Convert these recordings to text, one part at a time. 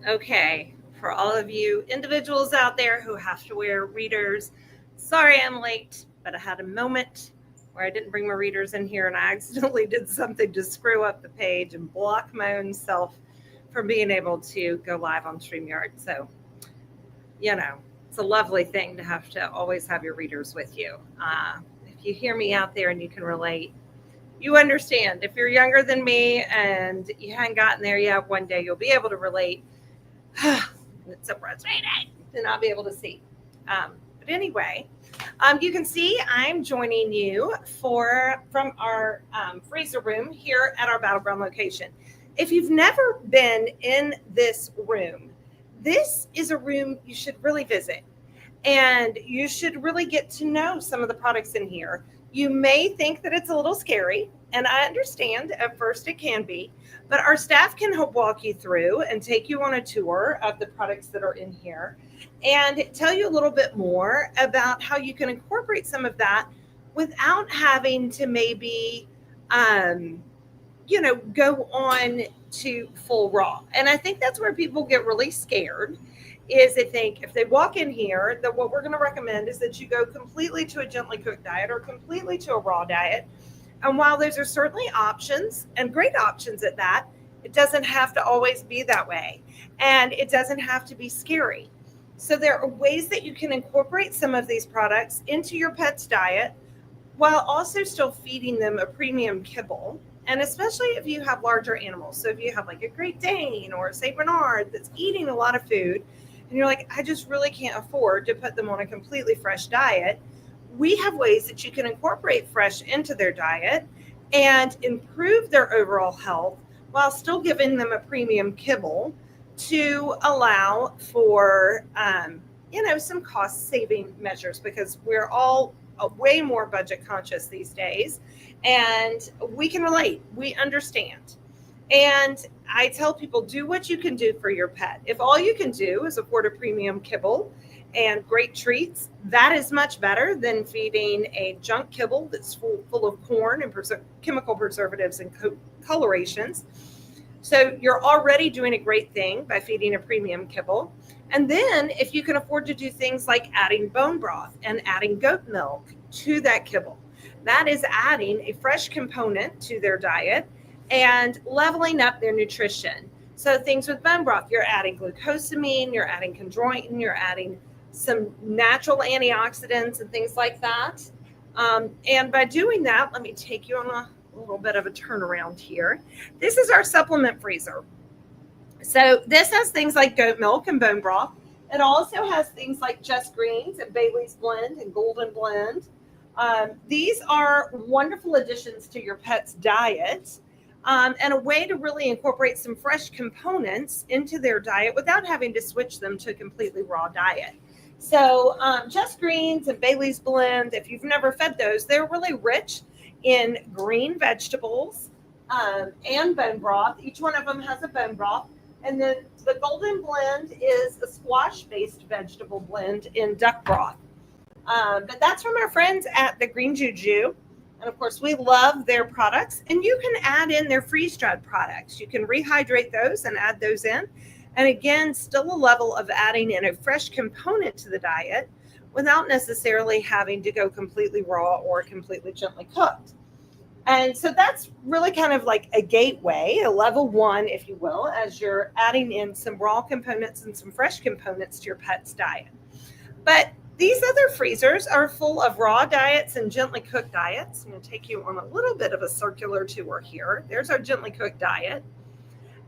Okay, for all of you individuals out there who have to wear readers, sorry I'm late, but I had a moment where I didn't bring my readers in here and I accidentally did something to screw up the page and block my own self from being able to go live on StreamYard. So, it's a lovely thing to have to always have your readers with you. If you hear me out there and you can relate, you understand. If you're younger than me and you haven't gotten there yet, one day you'll be able to relate. It's so frustrating to not be able to see. But anyway, you can see I'm joining you from our freezer room here at our Battleground location. If you've never been in this room, this is a room you should really visit. And you should really get to know some of the products in here. You may think that it's a little scary, and I understand at first it can be, but our staff can help walk you through and take you on a tour of the products that are in here and tell you a little bit more about how you can incorporate some of that without having to maybe, go on to full raw. And I think that's where people get really scared is they think if they walk in here that what we're going to recommend is that you go completely to a gently cooked diet or completely to a raw diet. And while those are certainly options and great options at that, it doesn't have to always be that way. And it doesn't have to be scary. So there are ways that you can incorporate some of these products into your pet's diet while also still feeding them a premium kibble. And especially if you have larger animals. So if you have like a Great Dane or a St. Bernard that's eating a lot of food, and you're like, I just really can't afford to put them on a completely fresh diet, we have ways that you can incorporate fresh into their diet and improve their overall health while still giving them a premium kibble to allow for, some cost saving measures, because we're all way more budget conscious these days and we can relate, we understand. And I tell people, do what you can do for your pet. If all you can do is afford a premium kibble and great treats, that is much better than feeding a junk kibble that's full of corn and chemical preservatives and colorations. So you're already doing a great thing by feeding a premium kibble. And then if you can afford to do things like adding bone broth and adding goat milk to that kibble, that is adding a fresh component to their diet and leveling up their nutrition. So things with bone broth, you're adding glucosamine, you're adding chondroitin, you're adding some natural antioxidants and things like that. And by doing that, let me take you on a little bit of a turnaround here. This is our supplement freezer. So this has things like goat milk and bone broth. It also has things like Just Greens and Bailey's Blend and Golden Blend. These are wonderful additions to your pet's diet. And a way to really incorporate some fresh components into their diet without having to switch them to a completely raw diet. So Just Greens and Bailey's Blend, if you've never fed those, they're really rich in green vegetables and bone broth. Each one of them has a bone broth. And then the Golden Blend is a squash-based vegetable blend in duck broth. But that's from our friends at the Green Juju. And of course, we love their products. And you can add in their freeze-dried products. You can rehydrate those and add those in. And again, still a level of adding in a fresh component to the diet without necessarily having to go completely raw or completely gently cooked. And so that's really kind of like a gateway, a level one, if you will, as you're adding in some raw components and some fresh components to your pet's diet. But these other freezers are full of raw diets and gently cooked diets. I'm going to take you on a little bit of a circular tour here. There's our gently cooked diet.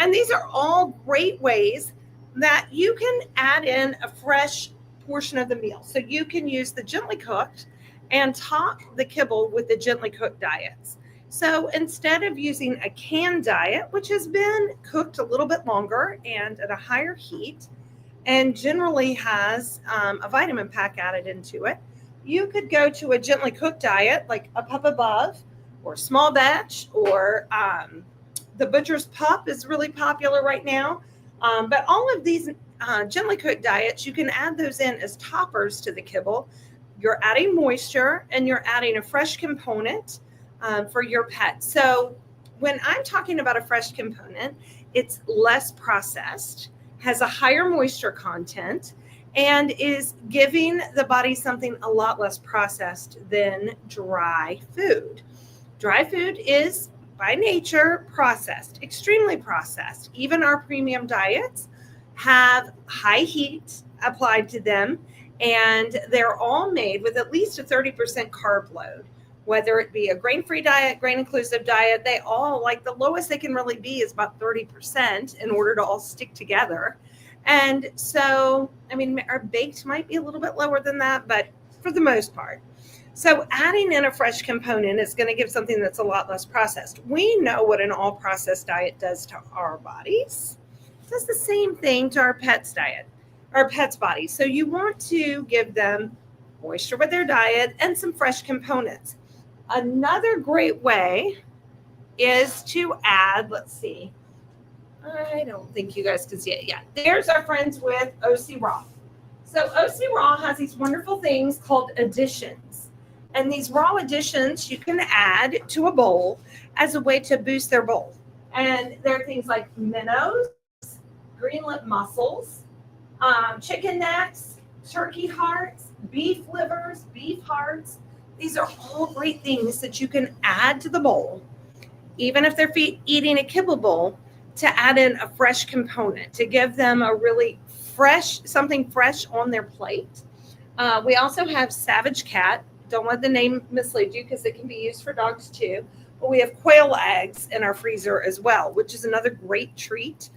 And these are all great ways that you can add in a fresh portion of the meal. So you can use the gently cooked and top the kibble with the gently cooked diets. So instead of using a canned diet, which has been cooked a little bit longer and at a higher heat, and generally has a vitamin pack added into it, you could go to a gently cooked diet like a Pup Above or Small Batch or the Butcher's Pup is really popular right now. But all of these gently cooked diets, you can add those in as toppers to the kibble. You're adding moisture and you're adding a fresh component for your pet. So when I'm talking about a fresh component, it's less processed, has a higher moisture content, and is giving the body something a lot less processed than dry food. Dry food is by nature processed, extremely processed. Even our premium diets have high heat applied to them, and they're all made with at least a 30% carb load. Whether it be a grain-free diet, grain-inclusive diet, they all, like, the lowest they can really be is about 30% in order to all stick together. And so, I mean, our baked might be a little bit lower than that, but for the most part. So adding in a fresh component is going to give something that's a lot less processed. We know what an all processed diet does to our bodies. It does the same thing to our pets' diet, our pets' bodies. So you want to give them moisture with their diet and some fresh components. Another great way is to add, let's see, I don't think you guys can see it yet. There's our friends with OC Raw. So OC Raw has these wonderful things called additions. And these raw additions you can add to a bowl as a way to boost their bowl. And there are things like minnows, green lip mussels, chicken necks, turkey hearts, beef livers, beef hearts. These are all great things that you can add to the bowl, even if they're eating a kibble bowl, to add in a fresh component, to give them a really fresh, something fresh on their plate. We also have Savage Cat. Don't let the name mislead you, because it can be used for dogs too. But we have quail eggs in our freezer as well, which is another great treat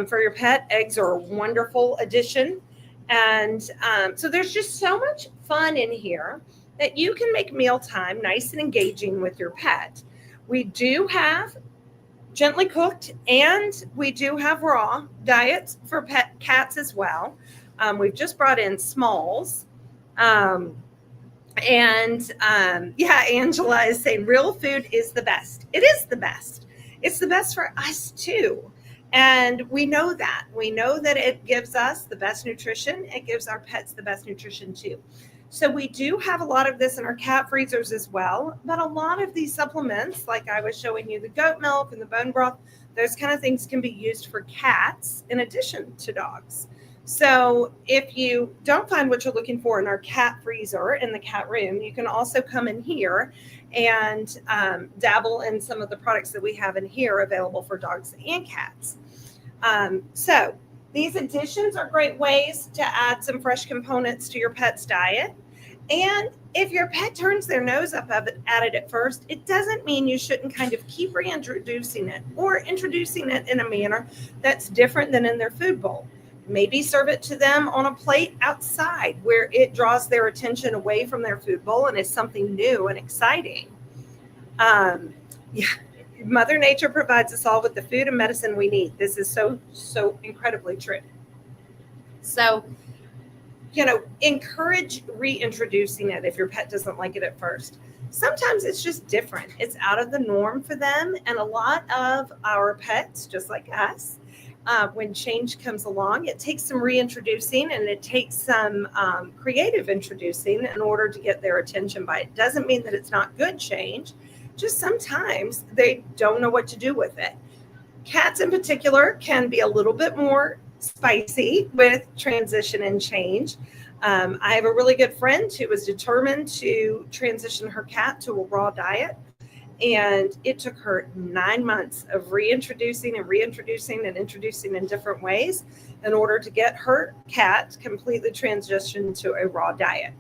for your pet. Eggs are a wonderful addition. And so there's just so much fun in here that you can make mealtime nice and engaging with your pet. We do have gently cooked and we do have raw diets for pet cats as well. We've just brought in smalls. Yeah, Angela is saying real food is the best. It is the best. It's the best for us too. And we know that. We know that it gives us the best nutrition. It gives our pets the best nutrition too. So we do have a lot of this in our cat freezers as well. But a lot of these supplements, like I was showing you, the goat milk and the bone broth, those kind of things can be used for cats in addition to dogs. So if you don't find what you're looking for in our cat freezer in the cat room, you can also come in here and dabble in some of the products that we have in here available for dogs and cats. So these additions are great ways to add some fresh components to your pet's diet. And if your pet turns their nose up at it at first, it doesn't mean you shouldn't kind of keep reintroducing it or introducing it in a manner that's different than in their food bowl. Maybe serve it to them on a plate outside where it draws their attention away from their food bowl and is something new and exciting. Mother Nature provides us all with the food and medicine we need. This is so incredibly true. So, encourage reintroducing it if your pet doesn't like it at first. Sometimes it's just different. It's out of the norm for them. And a lot of our pets, just like us, when change comes along, it takes some reintroducing and it takes some creative introducing in order to get their attention by it. Doesn't mean that it's not good change. Just sometimes they don't know what to do with it. Cats in particular can be a little bit more spicy with transition and change. I have a really good friend who was determined to transition her cat to a raw diet. And it took her 9 months of reintroducing and introducing in different ways in order to get her cat completely transitioned to a raw diet.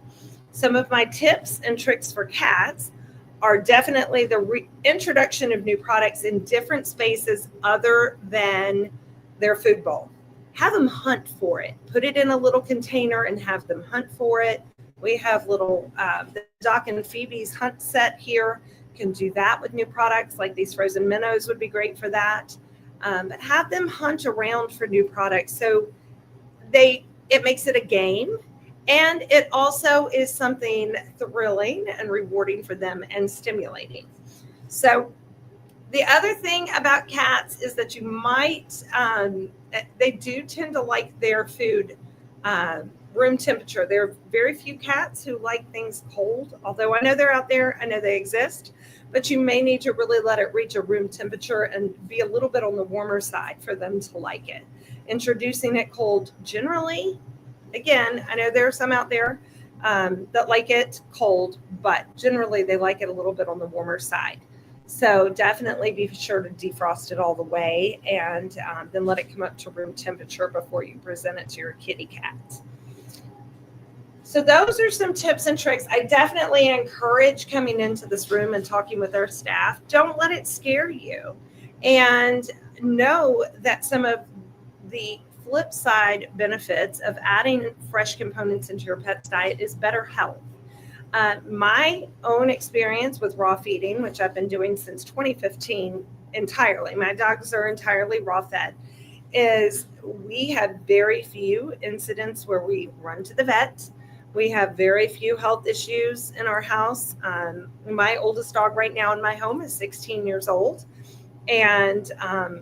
Some of my tips and tricks for cats are definitely the reintroduction of new products in different spaces other than their food bowl. Have them hunt for it. Put it in a little container and have them hunt for it. We have little, the Doc and Phoebe's hunt set here. Can do that with new products, like these frozen minnows would be great for that. But have them hunt around for new products. So it makes it a game. And it also is something thrilling and rewarding for them and stimulating. So the other thing about cats is that you might, they do tend to like their food room temperature. There are very few cats who like things cold, although I know they're out there. I know they exist. but you may need to really let it reach a room temperature and be a little bit on the warmer side for them to like it. Introducing it cold generally, again, I know there are some out there that like it cold, but generally they like it a little bit on the warmer side. So definitely be sure to defrost it all the way, and then let it come up to room temperature before you present it to your kitty cat. So those are some tips and tricks. I definitely encourage coming into this room and talking with our staff. Don't let it scare you. And know that some of the flip side benefits of adding fresh components into your pet's diet is better health. My own experience with raw feeding, which I've been doing since 2015 entirely, my dogs are entirely raw fed, is we have very few incidents where we run to the vet. We have very few health issues in our house. My oldest dog right now in my home is 16 years old, and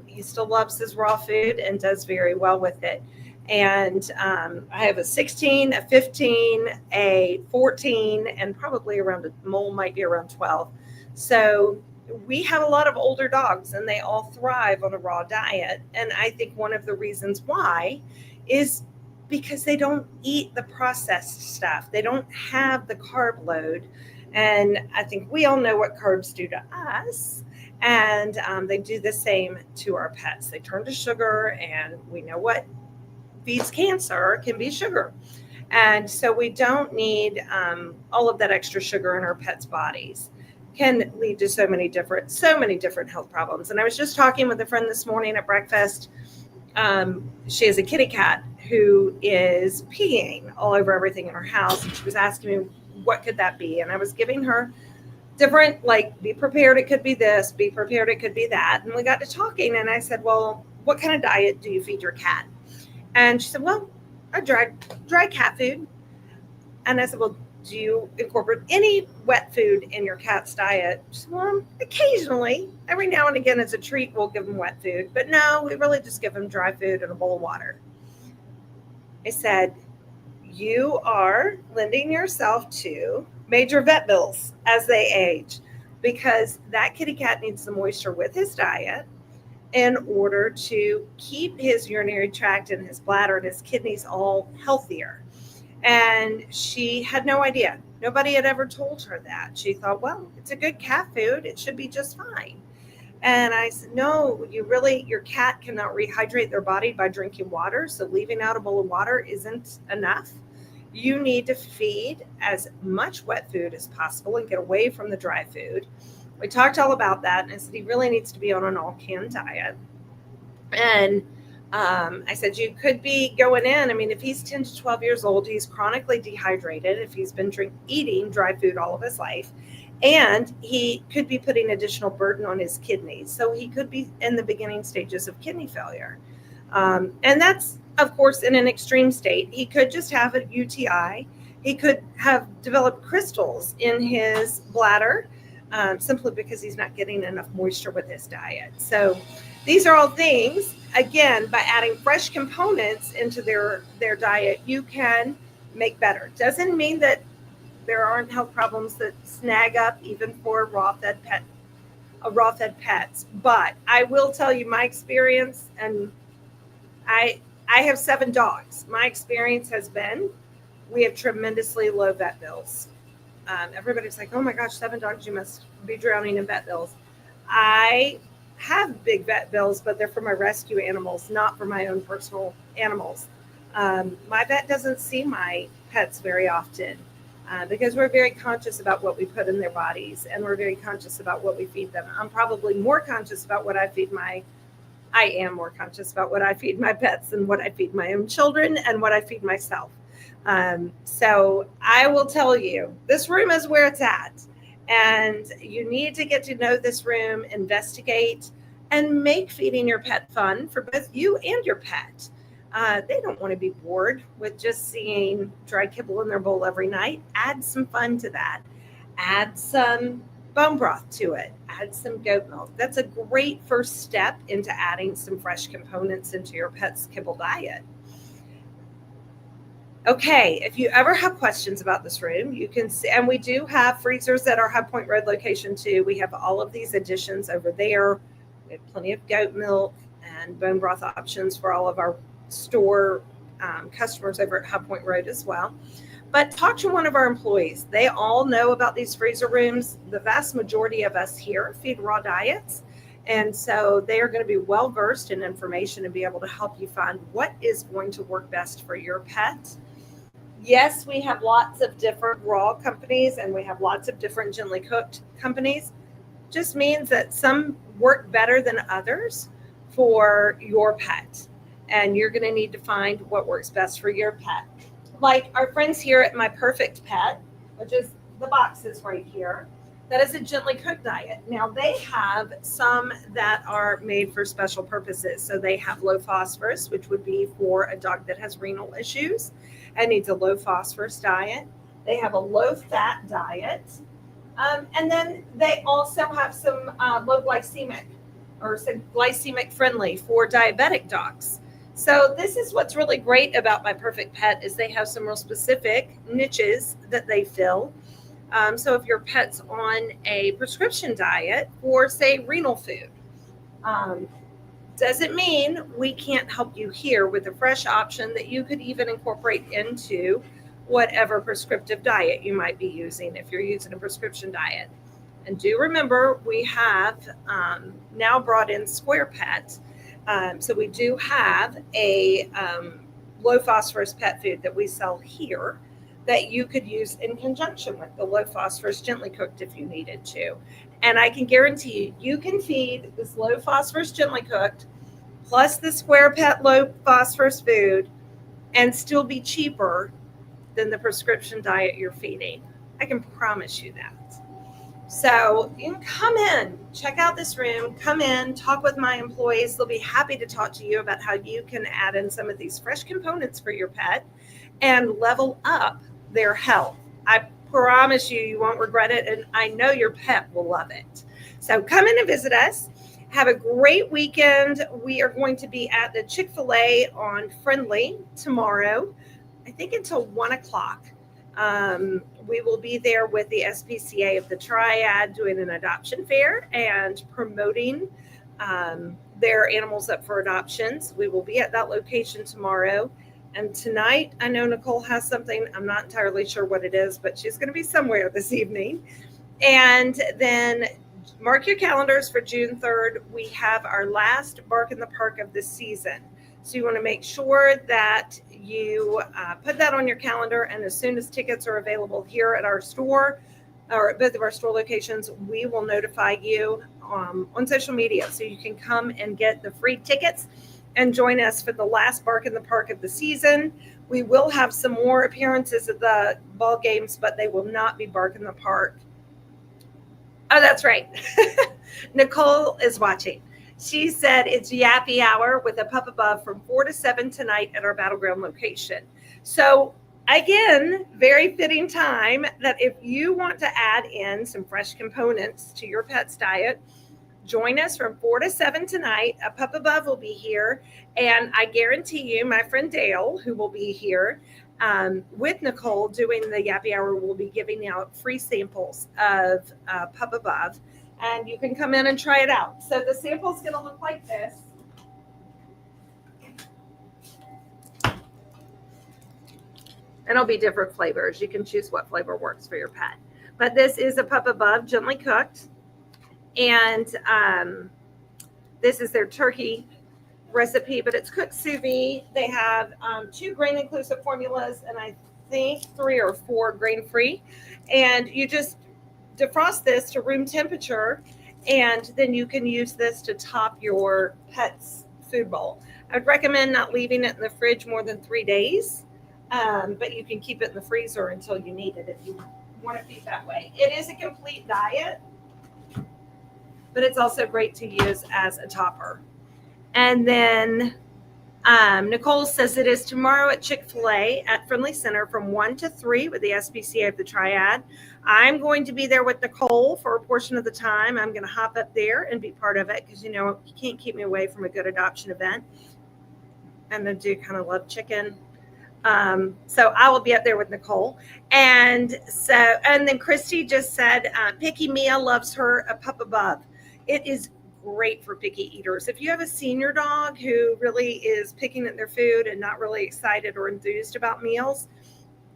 he still loves his raw food and does very well with it. And I have a 16, a 15, a 14, and probably around a mole might be around 12. So we have a lot of older dogs, and they all thrive on a raw diet. And I think one of the reasons why is because they don't eat the processed stuff. They don't have the carb load. And I think we all know what carbs do to us. And they do the same to our pets. They turn to sugar, and we know what feeds cancer can be sugar. And so we don't need all of that extra sugar in our pets' bodies. Can lead to so many different health problems. And I was just talking with a friend this morning at breakfast. She has a kitty cat who is peeing all over everything in her house. And she was asking me, what could that be? And I was giving her different, like, be prepared, it could be this, be prepared, it could be that. And we got to talking, and I said, well, what kind of diet do you feed your cat? And she said, well, I dry cat food. And I said, well, do you incorporate any wet food in your cat's diet? She said, well, occasionally, every now and again as a treat, we'll give them wet food. But no, we really just give them dry food and a bowl of water. I said, you are lending yourself to major vet bills as they age, because that kitty cat needs the moisture with his diet in order to keep his urinary tract and his bladder and his kidneys all healthier. And she had no idea. Nobody had ever told her that. She thought, well, it's a good cat food, it should be just fine. And I said, no, your cat cannot rehydrate their body by drinking water. So leaving out a bowl of water isn't enough. You need to feed as much wet food as possible and get away from the dry food. We talked all about that. And I said, he really needs to be on an all-can diet. And I said, you could be going in. I mean, if he's 10 to 12 years old, he's chronically dehydrated if he's been eating dry food all of his life. And he could be putting additional burden on his kidneys. So he could be in the beginning stages of kidney failure. And that's, of course, in an extreme state. He could just have a UTI. He could have developed crystals in his bladder simply because he's not getting enough moisture with his diet. So these are all things, again, by adding fresh components into their diet, you can make better. Doesn't mean that there aren't health problems that snag up even for raw fed pets. But I will tell you my experience, and I have 7 dogs. My experience has been we have tremendously low vet bills. Everybody's like, oh my gosh, 7 dogs, you must be drowning in vet bills. I have big vet bills, but they're for my rescue animals, not for my own personal animals. My vet doesn't see my pets very often because we're very conscious about what we put in their bodies, and we're very conscious about what we feed them. I'm probably more conscious about what I am more conscious about what I feed my pets and what I feed my own children and what I feed myself. So I will tell you, this room is where it's at. And you need to get to know this room, investigate, and make feeding your pet fun for both you and your pet. They don't want to be bored with just seeing dry kibble in their bowl every night. Add some fun to that. Add some bone broth to it. Add some goat milk. That's a great first step into adding some fresh components into your pet's kibble diet. Okay, if you ever have questions about this room, you can see, and we do have freezers at our High Point Road location too. We have all of these additions over there. We have plenty of goat milk and bone broth options for all of our store customers over at High Point Road as well. But talk to one of our employees. They all know about these freezer rooms. The vast majority of us here feed raw diets. And so they are going to be well versed in information and be able to help you find what is going to work best for your pet. Yes, we have lots of different raw companies and we have lots of different gently cooked companies. Just means that some work better than others for your pet. And you're going to need to find what works best for your pet. Like our friends here at My Perfect Pet, which is the boxes right here, that is a gently cooked diet. Now they have some that are made for special purposes. So they have low phosphorus, which would be for a dog that has renal issues and needs a low phosphorus diet. They have a low fat diet. And then they also have some low glycemic or some glycemic friendly for diabetic dogs. So this is what's really great about My Perfect Pet is they have some real specific niches that they fill. So if your pet's on a prescription diet for, say, renal food, doesn't mean we can't help you here with a fresh option that you could even incorporate into whatever prescriptive diet you might be using if you're using a prescription diet. And do remember, we have now brought in Square Pet. So we do have a low phosphorus pet food that we sell here that you could use in conjunction with the low phosphorus gently cooked if you needed to. And I can guarantee you, you can feed this low phosphorus gently cooked plus the Square Pet low phosphorus food and still be cheaper than the prescription diet you're feeding. I can promise you that. So you can come in, check out this room, come in, talk with my employees. They'll be happy to talk to you about how you can add in some of these fresh components for your pet and level up their health. I promise you, you won't regret it. And I know your pet will love it. So come in and visit us. Have a great weekend. We are going to be at the Chick-fil-A on Friendly tomorrow, I think until 1 o'clock. We will be there with the SPCA of the Triad doing an adoption fair and promoting their animals up for adoptions. We will be at that location tomorrow. And tonight, I know Nicole has something. I'm not entirely sure what it is, but she's going to be somewhere this evening. And then mark your calendars for June 3rd. We have our last Bark in the Park of the season. So you want to make sure that you put that on your calendar. And as soon as tickets are available here at our store or at both of our store locations, we will notify you on social media. So you can come and get the free tickets and join us for the last Bark in the Park of the season. We will have some more appearances at the ball games, but they will not be Bark in the Park. Oh, that's right. Nicole is watching. She said it's Yappy Hour with a Pup Above from 4 to 7 tonight at our Battleground location. So again, very fitting time that if you want to add in some fresh components to your pet's diet, join us from 4 to 7 tonight. A Pup Above will be here. And I guarantee you, my friend Dale, who will be here with Nicole doing the Yappy Hour, will be giving out free samples of Pup Above. And you can come in and try it out. So the sample is going to look like this. And it'll be different flavors. You can choose what flavor works for your pet. But this is a Pup Above, gently cooked. And this is their turkey recipe, but it's cooked sous vide. They have 2 grain-inclusive formulas, and I think 3 or 4 grain-free. And you just defrost this to room temperature, and then you can use this to top your pet's food bowl. I would recommend not leaving it in the fridge more than 3 days, but you can keep it in the freezer until you need it if you want to feed that way. It is a complete diet, but it's also great to use as a topper. And then Nicole says it is tomorrow at Chick-fil-A at Friendly Center from 1 to 3 with the SPCA of the Triad. I'm going to be there with Nicole for a portion of the time. I'm going to hop up there and be part of it because, you know, you can't keep me away from a good adoption event. And I do kind of love chicken. So I will be up there with Nicole. And then Christy just said, Picky Mia loves her a pup above. It is great for picky eaters. If you have a senior dog who really is picking at their food and not really excited or enthused about meals,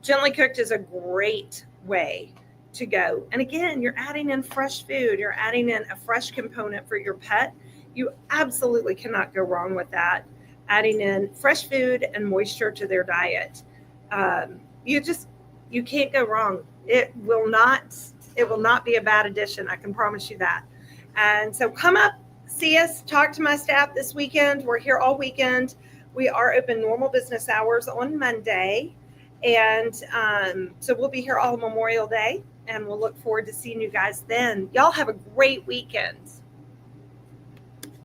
gently cooked is a great way to go. And again, you're adding in fresh food. You're adding in a fresh component for your pet. You absolutely cannot go wrong with that. Adding in fresh food and moisture to their diet. You can't go wrong. It will not be a bad addition. I can promise you that. And so come up, see us, talk to my staff this weekend. We're here all weekend. We are open normal business hours on Monday. And so we'll be here all Memorial Day, and we'll look forward to seeing you guys then. Y'all have a great weekend.